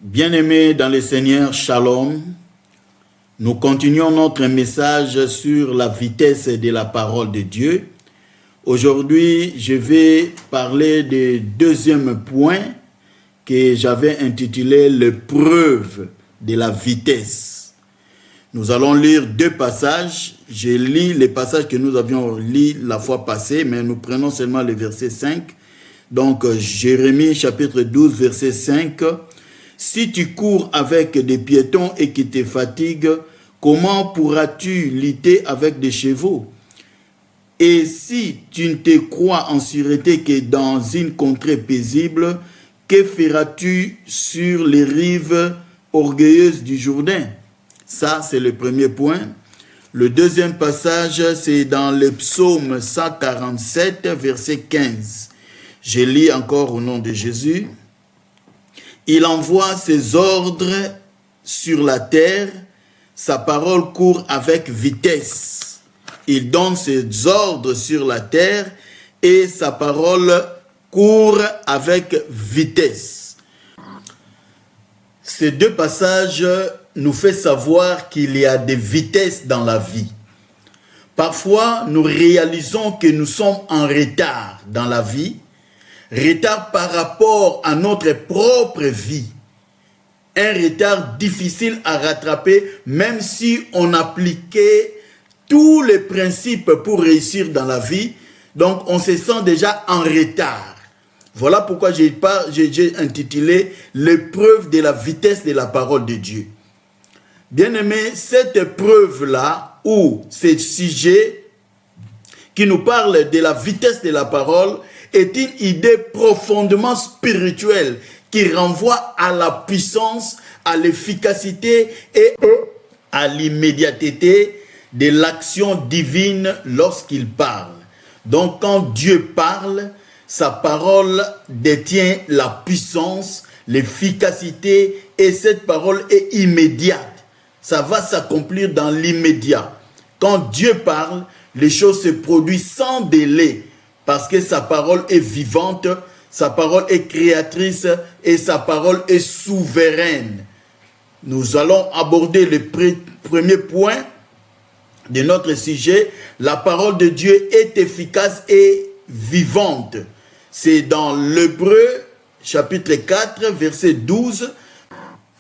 Bien-aimés dans le Seigneur, Shalom. Nous continuons notre message sur la vitesse de la parole de Dieu. Aujourd'hui, je vais parler du deuxième point que j'avais intitulé « L'épreuve de la vitesse ». Nous allons lire deux passages. Je lis les passages que nous avions lus la fois passée, mais nous prenons seulement le verset 5. Donc, Jérémie chapitre 12, verset 5. Si tu cours avec des piétons et qui te fatiguent, comment pourras-tu lutter avec des chevaux? Et si tu ne te crois en sûreté que dans une contrée paisible, que feras-tu sur les rives orgueilleuses du Jourdain? Ça, c'est le premier point. Le deuxième passage, c'est dans le psaume 147, verset 15. Je lis encore au nom de Jésus. Il envoie ses ordres sur la terre, sa parole court avec vitesse. Il donne ses ordres sur la terre et sa parole court avec vitesse. Ces deux passages nous font savoir qu'il y a des vitesses dans la vie. Parfois, nous réalisons que nous sommes en retard dans la vie, retard par rapport à notre propre vie. Un retard difficile à rattraper, même si on appliquait tous les principes pour réussir dans la vie. Donc, on se sent déjà en retard. Voilà pourquoi j'ai intitulé « L'épreuve de la vitesse de la parole de Dieu ». Bien-aimé, cette épreuve-là, ou ce sujet qui nous parle de la vitesse de la parole, est une idée profondément spirituelle qui renvoie à la puissance, à l'efficacité et à l'immédiateté de l'action divine lorsqu'il parle. Donc quand Dieu parle, sa parole détient la puissance, l'efficacité et cette parole est immédiate. Ça va s'accomplir dans l'immédiat. Quand Dieu parle, les choses se produisent sans délai. Parce que sa parole est vivante, sa parole est créatrice et sa parole est souveraine. Nous allons aborder le premier point de notre sujet. La parole de Dieu est efficace et vivante. C'est dans l'Hébreu chapitre 4, verset 12.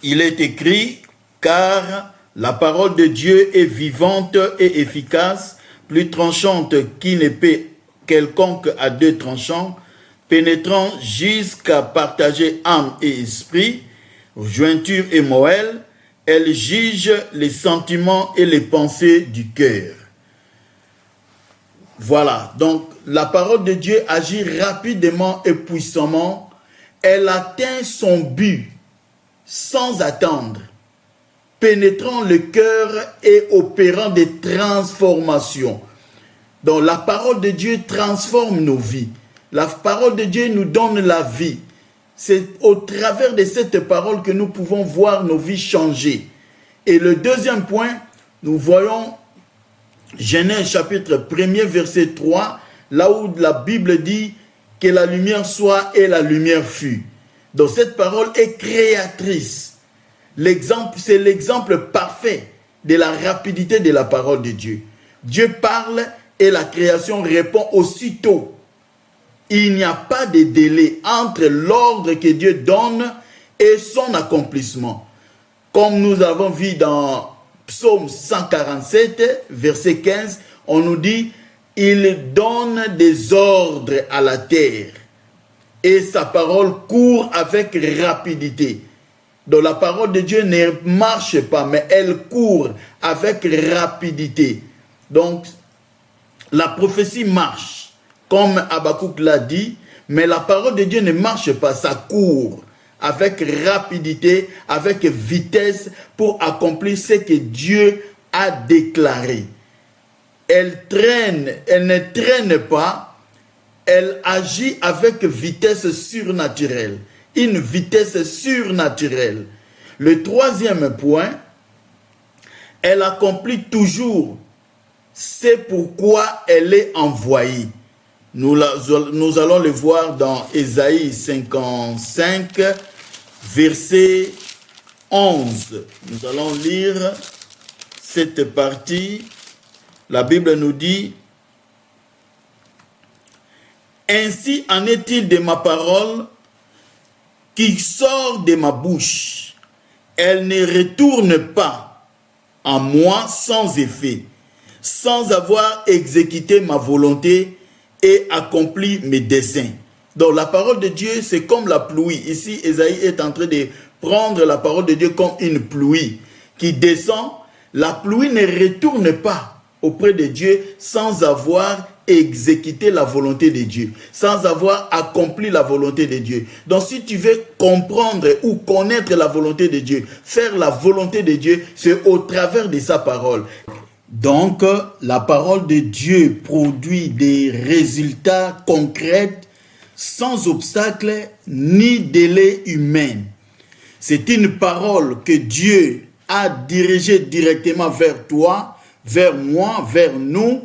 Il est écrit, car la parole de Dieu est vivante et efficace, plus tranchante qu'une épée quelconque à deux tranchants, pénétrant jusqu'à partager âme et esprit, jointure et moelle, elle juge les sentiments et les pensées du cœur. Voilà, donc la parole de Dieu agit rapidement et puissamment, elle atteint son but sans attendre, pénétrant le cœur et opérant des transformations. Donc la parole de Dieu transforme nos vies. La parole de Dieu nous donne la vie. C'est au travers de cette parole que nous pouvons voir nos vies changer. Et le deuxième point, nous voyons Genèse chapitre 1er verset 3, là où la Bible dit que la lumière soit et la lumière fut. Donc cette parole est créatrice. C'est l'exemple parfait de la rapidité de la parole de Dieu. Dieu parle et la création répond aussitôt. Il n'y a pas de délai entre l'ordre que Dieu donne et son accomplissement. Comme nous avons vu dans Psaume 147, verset 15, on nous dit « Il donne des ordres à la terre et sa parole court avec rapidité ». Donc la parole de Dieu ne marche pas, mais elle court avec rapidité. Donc, la prophétie marche, comme Habakkuk l'a dit, mais la parole de Dieu ne marche pas, ça court avec rapidité, avec vitesse pour accomplir ce que Dieu a déclaré. Elle ne traîne pas, elle agit avec vitesse surnaturelle, une vitesse surnaturelle. Le troisième point, elle accomplit toujours. C'est pourquoi elle est envoyée. Nous allons le voir dans Ésaïe 55, verset 11. Nous allons lire cette partie. La Bible nous dit: ainsi en est-il de ma parole qui sort de ma bouche. Elle ne retourne pas à moi sans effet, sans avoir exécuté ma volonté et accompli mes desseins. Donc la parole de Dieu, c'est comme la pluie. Ici, Ésaïe est en train de prendre la parole de Dieu comme une pluie qui descend. La pluie ne retourne pas auprès de Dieu sans avoir exécuté la volonté de Dieu, sans avoir accompli la volonté de Dieu. Donc si tu veux comprendre ou connaître la volonté de Dieu, faire la volonté de Dieu, c'est au travers de sa parole. Donc la parole de Dieu produit des résultats concrets sans obstacle ni délai humain. C'est une parole que Dieu a dirigée directement vers toi, vers moi, vers nous.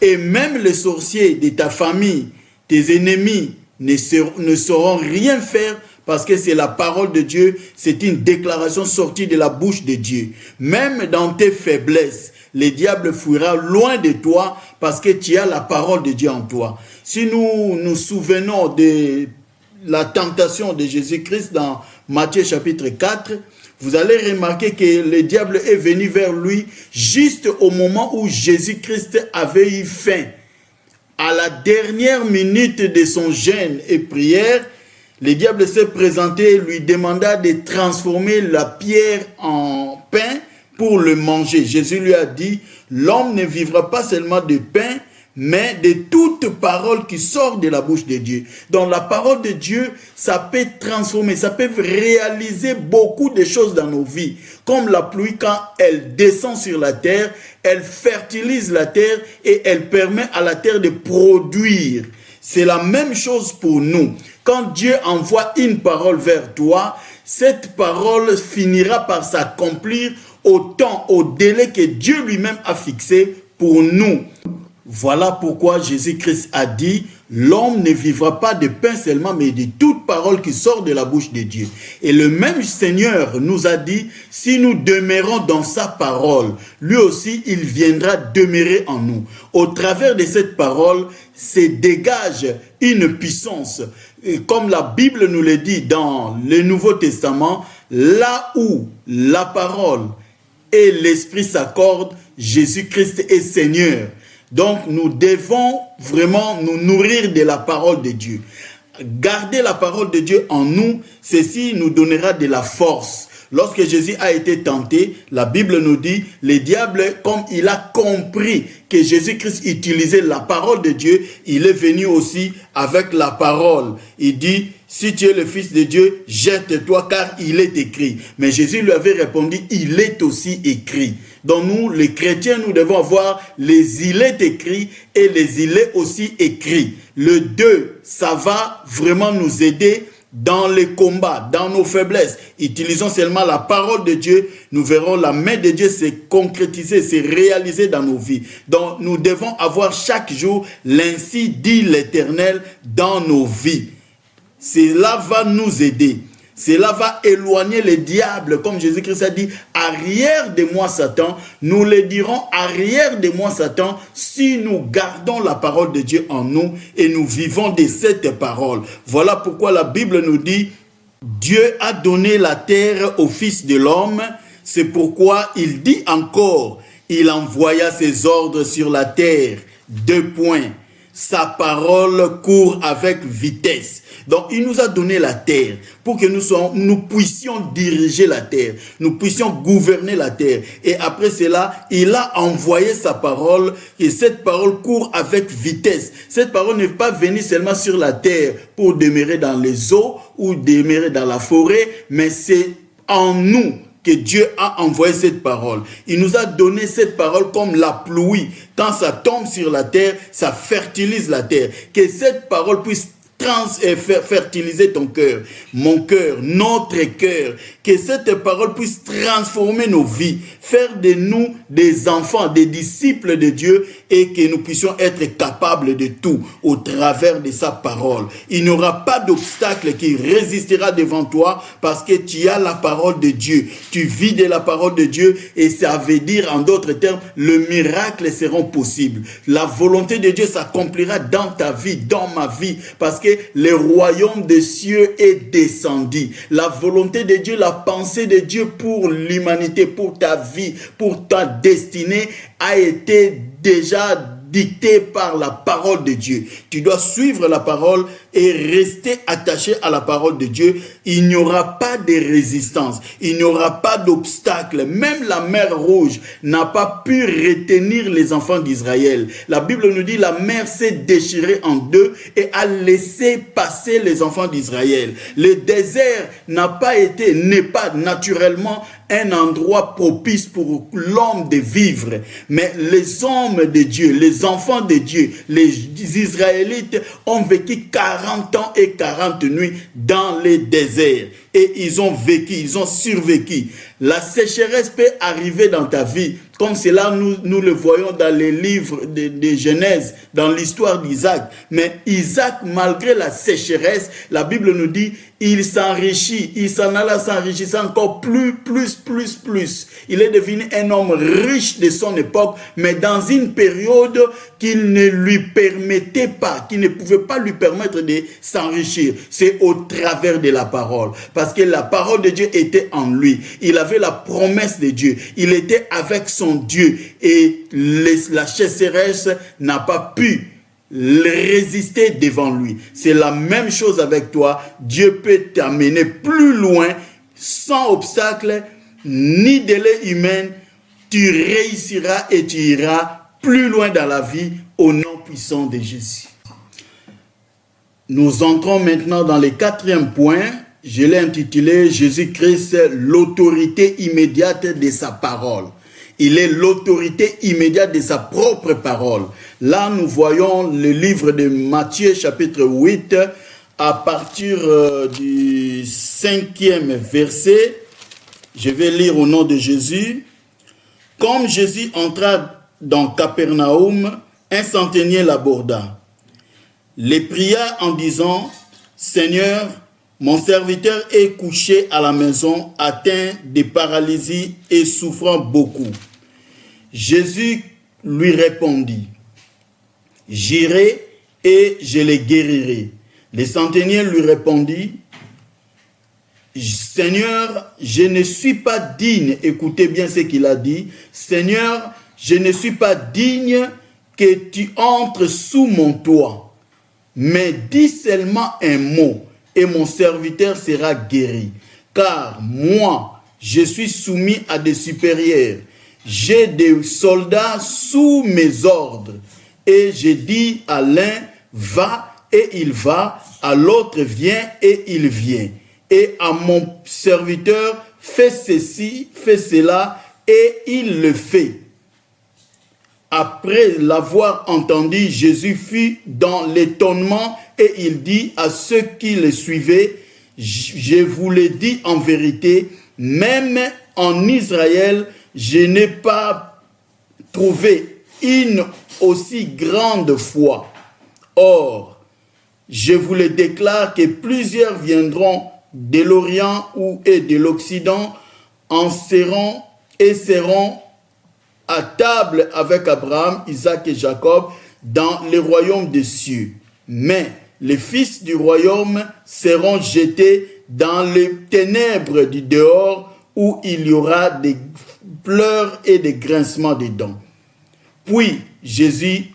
Et même les sorciers de ta famille, tes ennemis, ne sauront rien faire parce que c'est la parole de Dieu, c'est une déclaration sortie de la bouche de Dieu. Même dans tes faiblesses, le diable fuira loin de toi parce que tu as la parole de Dieu en toi. Si nous nous souvenons de la tentation de Jésus-Christ dans Matthieu chapitre 4, vous allez remarquer que le diable est venu vers lui juste au moment où Jésus-Christ avait eu faim. À la dernière minute de son jeûne et prière, le diable s'est présenté et lui demanda de transformer la pierre en pain pour le manger. Jésus lui a dit, l'homme ne vivra pas seulement de pain, mais de toute parole qui sort de la bouche de Dieu. Donc la parole de Dieu, ça peut transformer, ça peut réaliser beaucoup de choses dans nos vies. Comme la pluie, quand elle descend sur la terre, elle fertilise la terre et elle permet à la terre de produire. C'est la même chose pour nous. Quand Dieu envoie une parole vers toi, cette parole finira par s'accomplir au temps, au délai que Dieu lui-même a fixé pour nous. Voilà pourquoi Jésus-Christ a dit, l'homme ne vivra pas de pain seulement, mais de toute parole qui sort de la bouche de Dieu. Et le même Seigneur nous a dit, si nous demeurons dans sa parole, lui aussi, il viendra demeurer en nous. Au travers de cette parole, se dégage une puissance. Et comme la Bible nous le dit dans le Nouveau Testament, là où la parole et l'Esprit s'accordent, Jésus-Christ est Seigneur. Donc, nous devons vraiment nous nourrir de la parole de Dieu. Garder la parole de Dieu en nous, ceci nous donnera de la force. Lorsque Jésus a été tenté, la Bible nous dit, le diable, comme il a compris que Jésus-Christ utilisait la parole de Dieu, il est venu aussi avec la parole. Il dit, si tu es le Fils de Dieu, jette-toi car il est écrit. Mais Jésus lui avait répondu, il est aussi écrit. Donc nous, les chrétiens, nous devons avoir les il est écrit et les il est aussi écrit. Le deux, ça va vraiment nous aider dans les combats, dans nos faiblesses. Utilisons seulement la parole de Dieu, nous verrons la main de Dieu se concrétiser, se réaliser dans nos vies. Donc nous devons avoir chaque jour l'ainsi dit l'Éternel dans nos vies. Cela va nous aider. Cela va éloigner le diable, comme Jésus-Christ a dit, arrière de moi Satan. Nous le dirons, arrière de moi Satan, si nous gardons la parole de Dieu en nous et nous vivons de cette parole. Voilà pourquoi la Bible nous dit, Dieu a donné la terre au Fils de l'homme. C'est pourquoi il dit encore, il envoya ses ordres sur la terre. 2 points. Sa parole court avec vitesse. Donc, il nous a donné la terre pour que nous puissions diriger la terre. Nous puissions gouverner la terre. Et après cela, il a envoyé sa parole et cette parole court avec vitesse. Cette parole n'est pas venue seulement sur la terre pour demeurer dans les eaux ou demeurer dans la forêt, mais c'est en nous que Dieu a envoyé cette parole. Il nous a donné cette parole comme la pluie. Quand ça tombe sur la terre, ça fertilise la terre. Que cette parole puisse fertiliser ton cœur, mon cœur, notre cœur, que cette parole puisse transformer nos vies, faire de nous des enfants, des disciples de Dieu et que nous puissions être capables de tout au travers de sa parole. Il n'y aura pas d'obstacle qui résistera devant toi parce que tu as la parole de Dieu. Tu vis de la parole de Dieu et ça veut dire, en d'autres termes, le miracle sera possible. La volonté de Dieu s'accomplira dans ta vie, dans ma vie, parce que le royaume des cieux est descendu. La volonté de Dieu, la pensée de Dieu pour l'humanité, pour ta vie, pour ta destinée a été déjà dictée par la parole de Dieu. Tu dois suivre la parole et rester attaché à la parole de Dieu. Il n'y aura pas de résistance, il n'y aura pas d'obstacle. Même la mer Rouge n'a pas pu retenir les enfants d'Israël. La Bible nous dit la mer s'est déchirée en deux et a laissé passer les enfants d'Israël. Le désert n'est pas naturellement un endroit propice pour l'homme de vivre. Mais les hommes de Dieu, les enfants de Dieu, les Israélites ont vécu 40 ans et 40 nuits dans les déserts. Et ils ont vécu, ils ont survécu. La sécheresse peut arriver dans ta vie, comme cela nous le voyons dans les livres de Genèse, dans l'histoire d'Isaac. Mais Isaac, malgré la sécheresse, la Bible nous dit, il s'enrichit, il s'en alla s'enrichissant encore plus. Il est devenu un homme riche de son époque, mais dans une période qu'il ne lui permettait pas, qui ne pouvait pas lui permettre de s'enrichir. C'est au travers de la parole. Parce que la parole de Dieu était en lui. Il avait la promesse de Dieu. Il était avec son Dieu. Et la sécheresse n'a pas pu résister devant lui. C'est la même chose avec toi. Dieu peut t'amener plus loin, sans obstacle, ni délai humain. Tu réussiras et tu iras plus loin dans la vie au nom puissant de Jésus. Nous entrons maintenant dans le 4e point. Je l'ai intitulé « Jésus-Christ, l'autorité immédiate de sa parole ». Il est l'autorité immédiate de sa propre parole. Là, nous voyons le livre de Matthieu, chapitre 8, à partir du 5e verset. Je vais lire au nom de Jésus. « Comme Jésus entra dans Capernaum, un centenier l'aborda. Les pria en disant, « Seigneur, mon serviteur est couché à la maison, atteint de paralysie et souffrant beaucoup. » Jésus lui répondit, « J'irai et je le guérirai. » Le centenier lui répondit, « Seigneur, je ne suis pas digne. » Écoutez bien ce qu'il a dit. « Seigneur, je ne suis pas digne que tu entres sous mon toit. Mais dis seulement un mot et mon serviteur sera guéri. Car moi, je suis soumis à des supérieurs. J'ai des soldats sous mes ordres. Et je dis à l'un, va, et il va. À l'autre, viens, et il vient. Et à mon serviteur, fais ceci, fais cela, et il le fait. » Après l'avoir entendu, Jésus fut dans l'étonnement et il dit à ceux qui le suivaient, « Je vous le dis en vérité, même en Israël, je n'ai pas trouvé une aussi grande foi. Or, je vous le déclare que plusieurs viendront de l'Orient et de l'Occident, seront à table avec Abraham, Isaac et Jacob dans le royaume des cieux. Mais les fils du royaume seront jetés dans les ténèbres du dehors où il y aura des pleurs et des grincements de dents. » Puis Jésus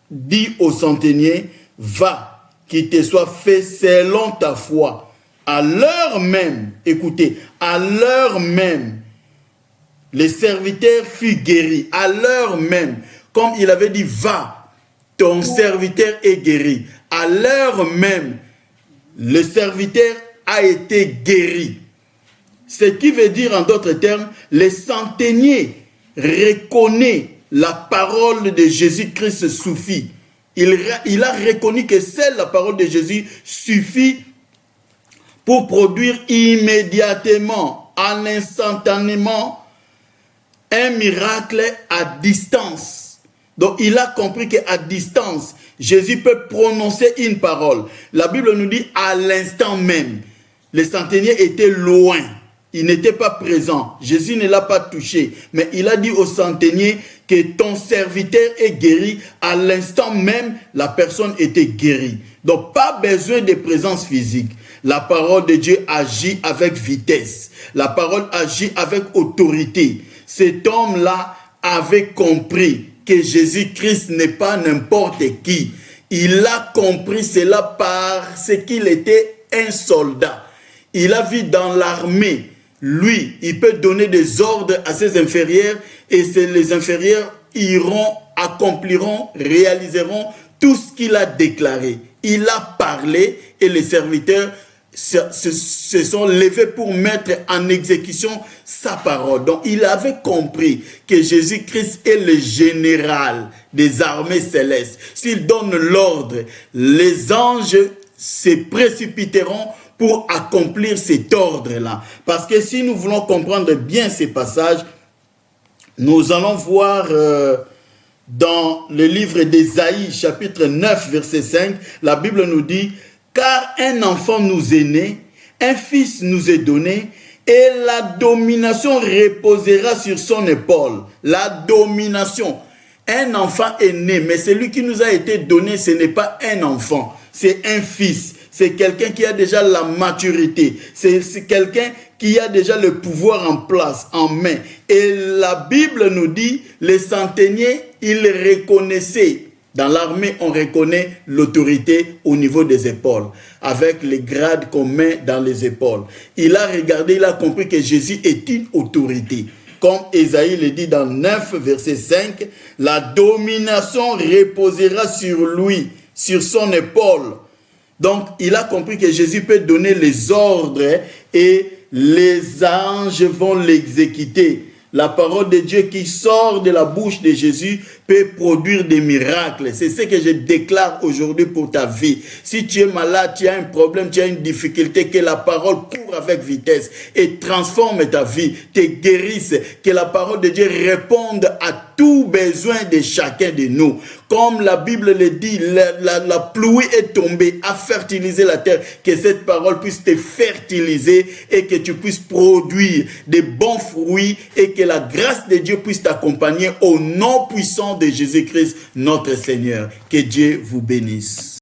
dit au centenier, « Va, qu'il te soit fait selon ta foi. » À l'heure même, écoutez, à l'heure même, le serviteur fut guéri. À l'heure même, comme il avait dit, va, ton serviteur est guéri. À l'heure même, le serviteur a été guéri. Ce qui veut dire, en d'autres termes, le centenier reconnaît la parole de Jésus-Christ suffit. Il a reconnu que seule la parole de Jésus suffit pour produire immédiatement, en instantanément, un miracle à distance. Donc il a compris qu'à distance, Jésus peut prononcer une parole. La Bible nous dit à l'instant même. Le centenier était loin. Il n'était pas présent. Jésus ne l'a pas touché. Mais il a dit au centenier que ton serviteur est guéri. À l'instant même, la personne était guérie. Donc pas besoin de présence physique. La parole de Dieu agit avec vitesse. La parole agit avec autorité. Cet homme-là avait compris que Jésus-Christ n'est pas n'importe qui. Il a compris cela parce qu'il était un soldat. Il a vu dans l'armée, lui, il peut donner des ordres à ses inférieurs et les inférieurs iront, accompliront, réaliseront tout ce qu'il a déclaré. Il a parlé et les serviteurs se sont levés pour mettre en exécution sa parole. Donc il avait compris que Jésus-Christ est le général des armées célestes. S'il donne l'ordre, les anges se précipiteront pour accomplir cet ordre-là. Parce que si nous voulons comprendre bien ces passages, nous allons voir dans le livre d'Ésaïe, chapitre 9, verset 5, la Bible nous dit « Car un enfant nous est né, un fils nous est donné, et la domination reposera sur son épaule. » La domination. Un enfant est né, mais celui qui nous a été donné, ce n'est pas un enfant, c'est un fils. C'est quelqu'un qui a déjà la maturité. C'est quelqu'un qui a déjà le pouvoir en place, en main. Et la Bible nous dit, les centeniers, ils reconnaissaient. Dans l'armée, on reconnaît l'autorité au niveau des épaules, avec les grades qu'on met dans les épaules. Il a regardé, il a compris que Jésus est une autorité. Comme Ésaïe le dit dans 9, verset 5, la domination reposera sur lui, sur son épaule. Donc, il a compris que Jésus peut donner les ordres et les anges vont l'exécuter. La parole de Dieu qui sort de la bouche de Jésus peut produire des miracles. C'est ce que je déclare aujourd'hui pour ta vie. Si tu es malade, tu as un problème, tu as une difficulté, que la parole court avec vitesse et transforme ta vie, te guérisse, que la parole de Dieu réponde à tout besoin de chacun de nous. Comme la Bible le dit, la pluie est tombée, a fertilisé la terre, que cette parole puisse te fertiliser et que tu puisses produire de bons fruits et que la grâce de Dieu puisse t'accompagner au nom puissant de Jésus-Christ, notre Seigneur. Que Dieu vous bénisse.